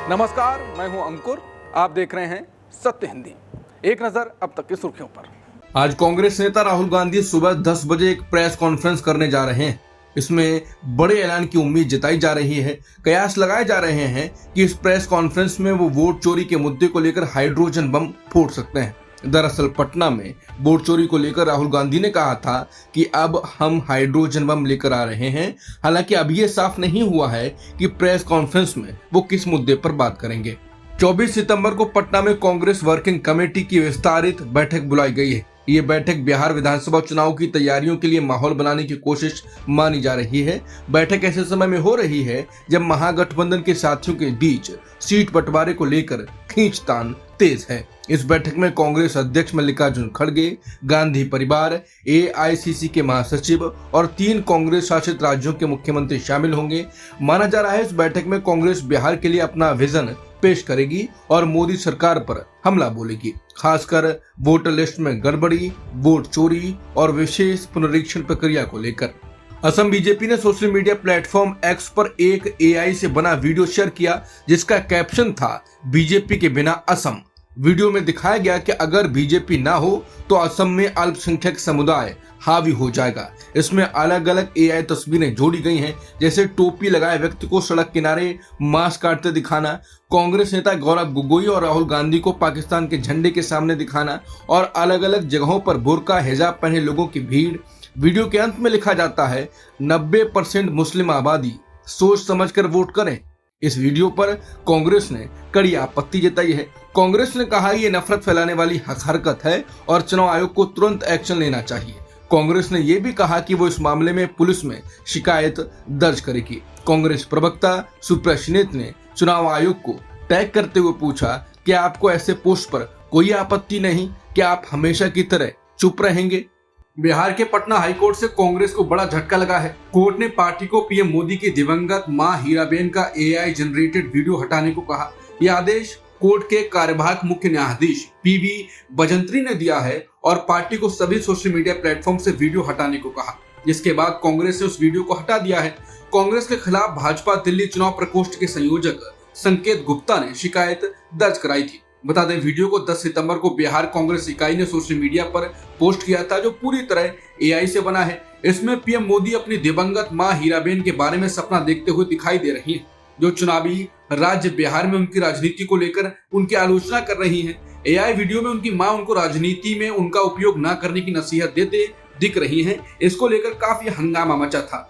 नमस्कार, मैं हूं अंकुर। आप देख रहे हैं सत्य हिंदी। एक नजर अब तक की सुर्खियों पर। आज कांग्रेस नेता राहुल गांधी सुबह 10 बजे एक प्रेस कॉन्फ्रेंस करने जा रहे हैं। इसमें बड़े ऐलान की उम्मीद जताई जा रही है। कयास लगाए जा रहे हैं कि इस प्रेस कॉन्फ्रेंस में वो वोट चोरी के मुद्दे को लेकर हाइड्रोजन बम फोड़ सकते हैं। दरअसल पटना में वोट चोरी को लेकर राहुल गांधी ने कहा था कि अब हम हाइड्रोजन बम लेकर आ रहे हैं। हालांकि अब ये साफ नहीं हुआ है कि प्रेस कॉन्फ्रेंस में वो किस मुद्दे पर बात करेंगे। 24 सितंबर को पटना में कांग्रेस वर्किंग कमेटी की विस्तारित बैठक बुलाई गई है। ये बैठक बिहार विधानसभा चुनाव की तैयारियों के लिए माहौल बनाने की कोशिश मानी जा रही है। बैठक ऐसे समय में हो रही है जब महागठबंधन के साथियों के बीच सीट बंटवारे को लेकर खींचतान तेज है। इस बैठक में कांग्रेस अध्यक्ष मल्लिकार्जुन खड़गे, गांधी परिवार, एआईसीसी के महासचिव और 3 कांग्रेस शासित राज्यों के मुख्यमंत्री शामिल होंगे। माना जा रहा है इस बैठक में कांग्रेस बिहार के लिए अपना विजन पेश करेगी और मोदी सरकार पर हमला बोलेगी, खासकर वोटर लिस्ट में गड़बड़ी, वोट चोरी और विशेष पुनरीक्षण प्रक्रिया को लेकर। असम बीजेपी ने सोशल मीडिया प्लेटफॉर्म एक्स पर एक एआई से बना वीडियो शेयर किया, जिसका कैप्शन था बीजेपी के बिना असम। वीडियो में दिखाया गया कि अगर बीजेपी ना हो तो असम में अल्पसंख्यक समुदाय हावी हो जाएगा। इसमें अलग अलग एआई तस्वीरें जोड़ी गई हैं, जैसे टोपी लगाए व्यक्ति को सड़क किनारे मांस काटते दिखाना, कांग्रेस नेता गौरव गोगोई और राहुल गांधी को पाकिस्तान के झंडे के सामने दिखाना और अलग अलग जगहों पर बुर्का हिजाब पहने लोगों की भीड़। वीडियो के अंत में लिखा जाता है 90% मुस्लिम आबादी, सोच समझकर वोट करें। इस वीडियो पर कांग्रेस ने कड़ी आपत्ति जताई है। कांग्रेस ने कहा ये नफरत फैलाने वाली हरकत है और चुनाव आयोग को तुरंत एक्शन लेना चाहिए। कांग्रेस ने यह भी कहा कि वो इस मामले में पुलिस में शिकायत दर्ज करेगी। कांग्रेस प्रवक्ता सुप्रिया श्रीनेत ने चुनाव आयोग को टैग करते हुए पूछा कि आपको ऐसे पोस्ट पर कोई आपत्ति नहीं, क्या आप हमेशा की तरह चुप रहेंगे? बिहार के पटना हाईकोर्ट से कांग्रेस को बड़ा झटका लगा है। कोर्ट ने पार्टी को पीएम मोदी की दिवंगत मां हीराबेन का एआई जनरेटेड वीडियो हटाने को कहा। यह आदेश कोर्ट के कार्यवाहक मुख्य न्यायाधीश पीवी बजंत्री ने दिया है और पार्टी को सभी सोशल मीडिया प्लेटफॉर्म से वीडियो हटाने को कहा, जिसके बाद कांग्रेस ने उस वीडियो को हटा दिया है। कांग्रेस के खिलाफ भाजपा दिल्ली चुनाव प्रकोष्ठ के संयोजक संकेत गुप्ता ने शिकायत दर्ज कराई थी। बता दें, वीडियो को 10 सितंबर को बिहार कांग्रेस इकाई ने सोशल मीडिया पर पोस्ट किया था, जो पूरी तरह एआई से बना है। इसमें पीएम मोदी अपनी दिवंगत मां हीराबेन के बारे में सपना देखते हुए दिखाई दे रही हैं, जो चुनावी राज्य बिहार में उनकी राजनीति को लेकर उनकी आलोचना कर रही हैं। एआई वीडियो में उनकी मां उनको राजनीति में उनका उपयोग न करने की नसीहत देते दिख रही हैं। इसको लेकर काफी हंगामा मचा था।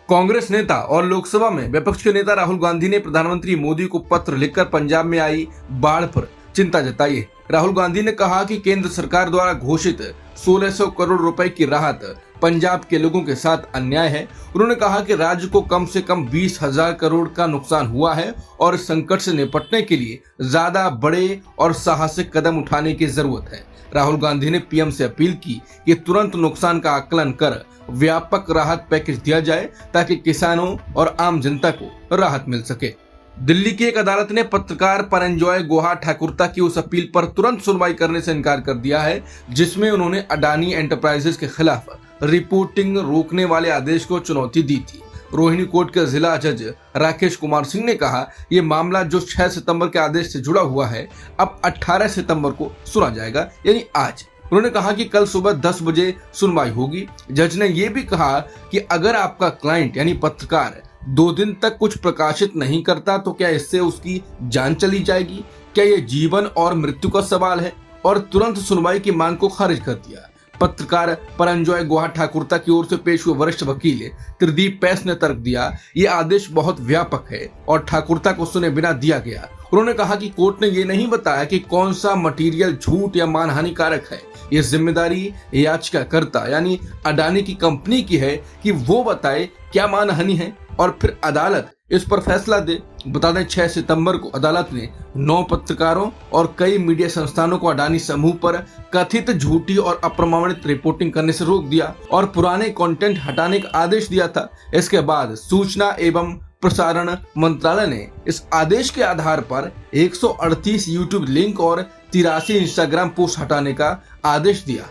कांग्रेस नेता और लोकसभा में विपक्ष के नेता राहुल गांधी ने प्रधानमंत्री मोदी को पत्र लिखकर पंजाब में आई बाढ़ पर चिंता जताई है। राहुल गांधी ने कहा कि केंद्र सरकार द्वारा घोषित 1600 करोड़ रुपए की राहत पंजाब के लोगों के साथ अन्याय है। उन्होंने कहा कि राज्य को कम से कम 20,000 करोड़ का नुकसान हुआ है और इस संकट से निपटने के लिए ज्यादा बड़े और साहसिक कदम उठाने की जरूरत है। राहुल गांधी ने पीएम से अपील की कि तुरंत नुकसान का आकलन कर व्यापक राहत पैकेज दिया जाए, ताकि किसानों और आम जनता को राहत मिल सके। दिल्ली की एक अदालत ने पत्रकार परंजॉय गुहा ठाकुरता की उस अपील पर तुरंत सुनवाई करने से इनकार कर दिया है, जिसमें उन्होंने अडानी एंटरप्राइजेस के खिलाफ रिपोर्टिंग रोकने वाले आदेश को चुनौती दी थी। रोहिणी कोर्ट के जिला जज राकेश कुमार सिंह ने कहा, ये मामला जो 6 सितंबर के आदेश से जुड़ा हुआ है, अब 18 सितंबर को सुना जाएगा, यानी आज। उन्होंने कहा कि कल सुबह 10 बजे सुनवाई होगी। जज ने यह भी कहा कि अगर आपका क्लाइंट यानी पत्रकार 2 दिन तक कुछ प्रकाशित नहीं करता तो क्या इससे उसकी जान चली जाएगी? क्या यह जीवन और मृत्यु का सवाल है? और तुरंत सुनवाई की मांग को खारिज कर दिया। पत्रकार परंजॉय गुहा ठाकुरता की ओर से पेश हुए वरिष्ठ वकील त्रिदीप पैस ने तर्क दिया, ये आदेश बहुत व्यापक है और ठाकुरता को सुने बिना दिया गया। उन्होंने कहा कि कोर्ट ने ये नहीं बताया कि कौन सा मटेरियल झूठ या मानहानिकारक है। ये जिम्मेदारी याचिकाकर्ता यानी अडानी की कंपनी की है कि वो बताए क्या मानहानि है और फिर अदालत इस पर फैसला दे। बता दें, 6 सितंबर को अदालत ने 9 पत्रकारों और कई मीडिया संस्थानों को अडानी समूह पर कथित झूठी और अप्रमाणित रिपोर्टिंग करने से रोक दिया और पुराने कंटेंट हटाने का आदेश दिया था। इसके बाद सूचना एवं प्रसारण मंत्रालय ने इस आदेश के आधार पर 138 यूट्यूब लिंक और 83 इंस्टाग्राम पोस्ट हटाने का आदेश दिया।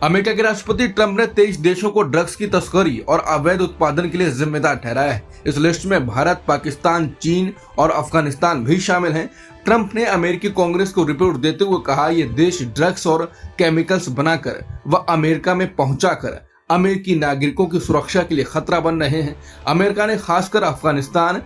अमेरिका के राष्ट्रपति ट्रंप ने 23 देशों को ड्रग्स की तस्करी और अवैध उत्पादन के लिए जिम्मेदार ठहराया है। इस लिस्ट में भारत, पाकिस्तान, चीन और अफगानिस्तान भी शामिल हैं। ट्रंप ने अमेरिकी कांग्रेस को रिपोर्ट देते हुए कहा, ये देश ड्रग्स और केमिकल्स बनाकर व अमेरिका में पहुंचाकर अमेरिकी नागरिकों की सुरक्षा के लिए खतरा बन रहे हैं। अमेरिका ने खासकर अफगानिस्तान,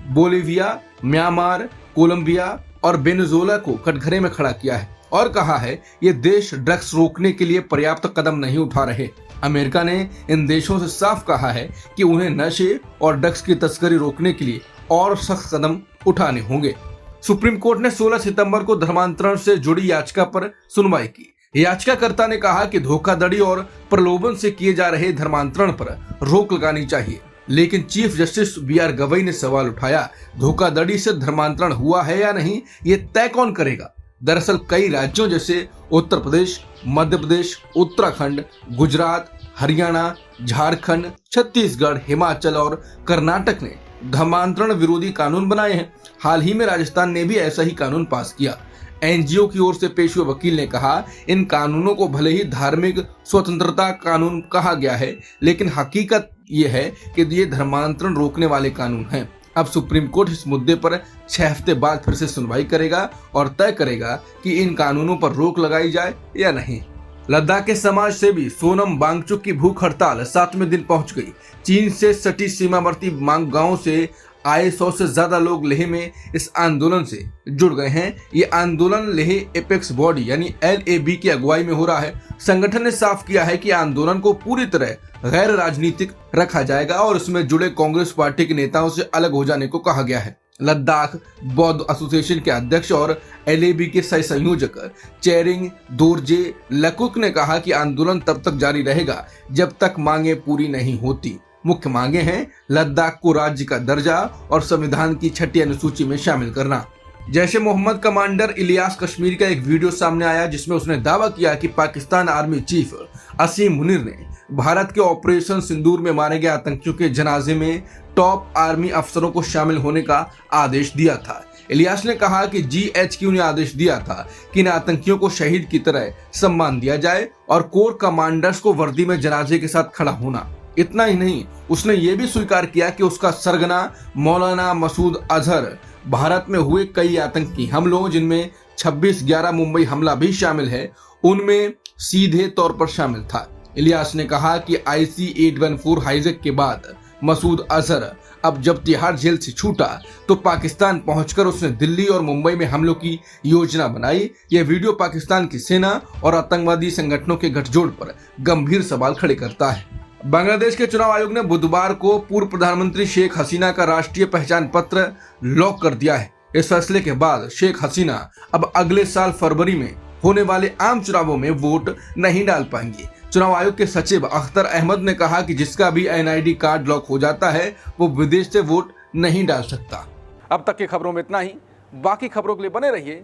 बोलीविया, म्यांमार, कोलंबिया और वेनेजुएला को कटघरे में खड़ा किया है और कहा है ये देश ड्रग्स रोकने के लिए पर्याप्त कदम नहीं उठा रहे। अमेरिका ने इन देशों से साफ कहा है कि उन्हें नशे और ड्रग्स की तस्करी रोकने के लिए और सख्त कदम उठाने होंगे। सुप्रीम कोर्ट ने 16 सितंबर को धर्मांतरण से जुड़ी याचिका पर सुनवाई की। याचिकाकर्ता ने कहा कि धोखाधड़ी और प्रलोभन से किए जा रहे धर्मांतरण पर रोक लगानी चाहिए, लेकिन चीफ जस्टिस BR गवई ने सवाल उठाया, धोखाधड़ी से धर्मांतरण हुआ है या नहीं, ये तय कौन करेगा। दरअसल कई राज्यों जैसे उत्तर प्रदेश, मध्य प्रदेश, उत्तराखंड, गुजरात, हरियाणा, झारखंड, छत्तीसगढ़, हिमाचल और कर्नाटक ने धर्मांतरण विरोधी कानून बनाए हैं। हाल ही में राजस्थान ने भी ऐसा ही कानून पास किया। NGO की ओर से पेश हुए वकील ने कहा, इन कानूनों को भले ही धार्मिक स्वतंत्रता कानून कहा गया है, लेकिन हकीकत ये है कि ये धर्मांतरण रोकने वाले कानून हैं। अब सुप्रीम कोर्ट इस मुद्दे पर 6 हफ्ते बाद फिर से सुनवाई करेगा और तय करेगा कि इन कानूनों पर रोक लगाई जाए या नहीं। लद्दाख के समाज सेवी सोनम वांगचुक की भूख हड़ताल 7वें दिन पहुंच गई। चीन से सटी सीमावर्ती गांव से आए 100 से ज्यादा लोग लेह में इस आंदोलन से जुड़ गए हैं। ये आंदोलन लेह एपेक्स बॉडी यानी LAB की अगुवाई में हो रहा है। संगठन ने साफ किया है कि आंदोलन को पूरी तरह गैर राजनीतिक रखा जाएगा और इसमें जुड़े कांग्रेस पार्टी के नेताओं से अलग हो जाने को कहा गया है। लद्दाख बौद्ध एसोसिएशन के अध्यक्ष और LAB के सह संयोजक चेरिंग दोरजे लकुक ने कहा कि आंदोलन तब तक जारी रहेगा जब तक मांगे पूरी नहीं होती। मुख्य मांगे हैं लद्दाख को राज्य का दर्जा और संविधान की 6ठी अनुसूची में शामिल करना। जैसे मोहम्मद कमांडर इलियास कश्मीरी का एक वीडियो सामने आया जिसमें उसने दावा किया कि पाकिस्तान आर्मी चीफ असीम मुनीर ने भारत के ऑपरेशन सिंदूर में मारे गए आतंकियों के जनाजे में टॉप आर्मी अफसरों को शामिल होने का आदेश दिया था। इलियास ने कहा कि GHQ ने आदेश दिया था कि इन आतंकियों को शहीद की तरह सम्मान दिया जाए और कोर कमांडर्स को वर्दी में जनाजे के साथ खड़ा होना। इतना ही नहीं, उसने ये भी स्वीकार किया कि उसका सरगना मौलाना मसूद अजहर भारत में हुए कई आतंकी हमलों, जिनमें 26/11 मुंबई हमला भी शामिल है, उनमें सीधे तौर पर शामिल था। इलियास ने कहा कि IC 814 हाईजैक के बाद मसूद अजहर अब जब तिहाड़ जेल से छूटा तो पाकिस्तान पहुंचकर उसने दिल्ली और मुंबई में हमलों की योजना बनाई। यह वीडियो पाकिस्तान की सेना और आतंकवादी संगठनों के गठजोड़ पर गंभीर सवाल खड़े करता है। बांग्लादेश के चुनाव आयोग ने बुधवार को पूर्व प्रधानमंत्री शेख हसीना का राष्ट्रीय पहचान पत्र लॉक कर दिया है। इस फैसले के बाद शेख हसीना अब अगले साल फरवरी में होने वाले आम चुनावों में वोट नहीं डाल पाएंगे। चुनाव आयोग के सचिव अख्तर अहमद ने कहा कि जिसका भी NID कार्ड लॉक हो जाता है वो विदेश से वोट नहीं डाल सकता। अब तक की खबरों में इतना ही। बाकी खबरों के लिए बने रहिए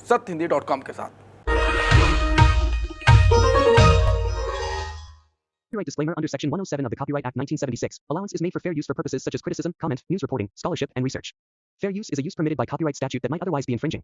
सत्यहिंदी.com के साथ। Copyright disclaimer under Section 107 of the Copyright Act 1976. Allowance is made for fair use for purposes such as criticism, comment, news reporting, scholarship, and research. Fair use is a use permitted by copyright statute that might otherwise be infringing.